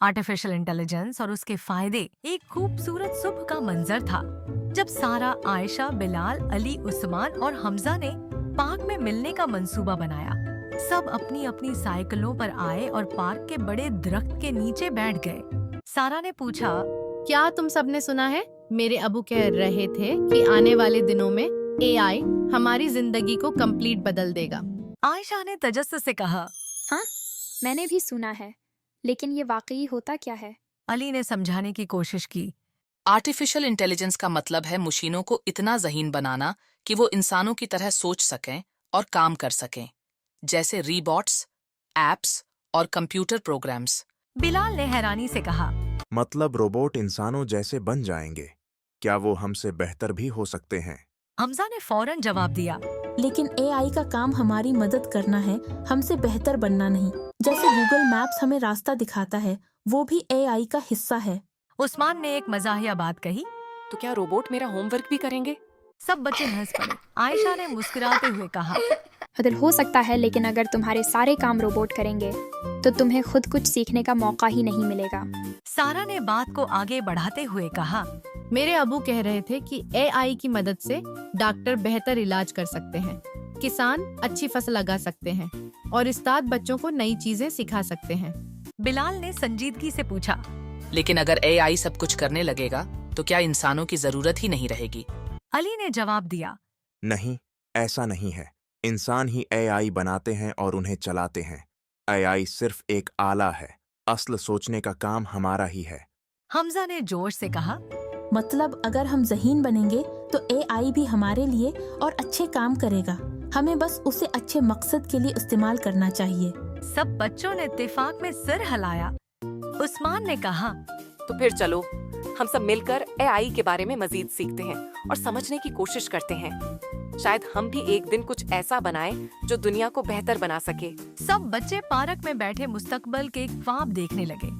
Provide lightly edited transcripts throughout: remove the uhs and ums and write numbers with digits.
Artificial intelligence और उसके फायदे एक खूबसूरत सुबह का मंजर था जब सारा, आयशा, बिलाल, अली, उस्मान और हमजा ने पार्क में मिलने का मंसूबा बनाया। सब अपनी अपनी साइकिलों पर आए और पार्क के बड़े दरख्त के नीचे बैठ गए। सारा ने पूछा, क्या तुम सबने सुना है? मेरे अबू कह रहे थे कि आने वाले दिनों में एआई हमारी जिंदगी को कंप्लीट बदल देगा। आयशा ने तजस्सुस से कहा। हाँ, मैंने भी सुना है, लेकिन ये वाकई होता क्या है? अली ने समझाने की कोशिश की। आर्टिफिशियल इंटेलिजेंस का मतलब है मशीनों को इतना ज़हीन बनाना कि वो इंसानों की तरह सोच सकें और काम कर सकें, जैसे रीबॉट्स, एप्स और कंप्यूटर प्रोग्राम्स। बिलाल ने हैरानी से कहा। मतलब रोबोट इंसानों जैसे बन जाएंगे? क्या वो हमसे बेहतर भी हो सकते हैं? हमजा ने फौरन जवाब दिया। लेकिन एआई का काम हमारी मदद करना है, हमसे बेहतर बनना नहीं। जैसे गूगल मैप्स हमें रास्ता दिखाता है, वो भी एआई का हिस्सा है। उस्मान ने एक मजाहिया बात कही। तो क्या रोबोट मेरा होमवर्क भी करेंगे? सब बच्चे हंस पड़े। आयशा ने मुस्कुराते हुए कहा। अगर हो सकता है, लेकिन अगर तुम्हारे सारे काम रोबोट करेंगे तो तुम्हें खुद कुछ सीखने का मौका ही नहीं मिलेगा। सारा ने बात को आगे बढ़ाते हुए कहा। मेरे अबू कह रहे थे कि एआई की मदद से डॉक्टर बेहतर इलाज कर सकते हैं, किसान अच्छी फसल लगा सकते हैं और उस्ताद बच्चों को नई चीजें सिखा सकते हैं। बिलाल ने संजीदगी से पूछा। लेकिन अगर एआई सब कुछ करने लगेगा तो क्या इंसानों की जरूरत ही नहीं रहेगी? अली ने जवाब दिया। नहीं, ऐसा नहीं है। इंसान ही एआई बनाते हैं और उन्हें चलाते हैं। एआई सिर्फ एक आला है, असल सोचने का काम हमारा ही है। हमजा ने जोश से कहा। मतलब अगर हम ज़हीन बनेंगे तो एआई भी हमारे लिए और अच्छे काम करेगा। हमें बस उसे अच्छे मकसद के लिए इस्तेमाल करना चाहिए। सब बच्चों ने इत्तेफाक में सिर हिलाया। उस्मान ने कहा। तो फिर चलो हम सब मिलकर एआई के बारे में मजीद सीखते हैं और समझने की कोशिश करते हैं। शायद हम भी एक दिन कुछ ऐसा बनाएं जो दुनिया को बेहतर बना सके। सब बच्चे पार्क में बैठे मुस्तकबल के ख्वाब देखने लगे।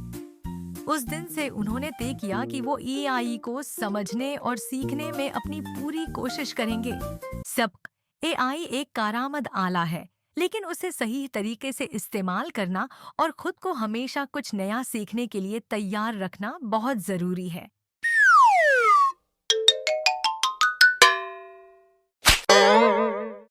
उस दिन से उन्होंने तय किया कि वो एआई को समझने और सीखने में अपनी पूरी कोशिश करेंगे। सबक, एआई एक कारआमद आला है, लेकिन उसे सही तरीके से इस्तेमाल करना और खुद को हमेशा कुछ नया सीखने के लिए तैयार रखना बहुत जरूरी है।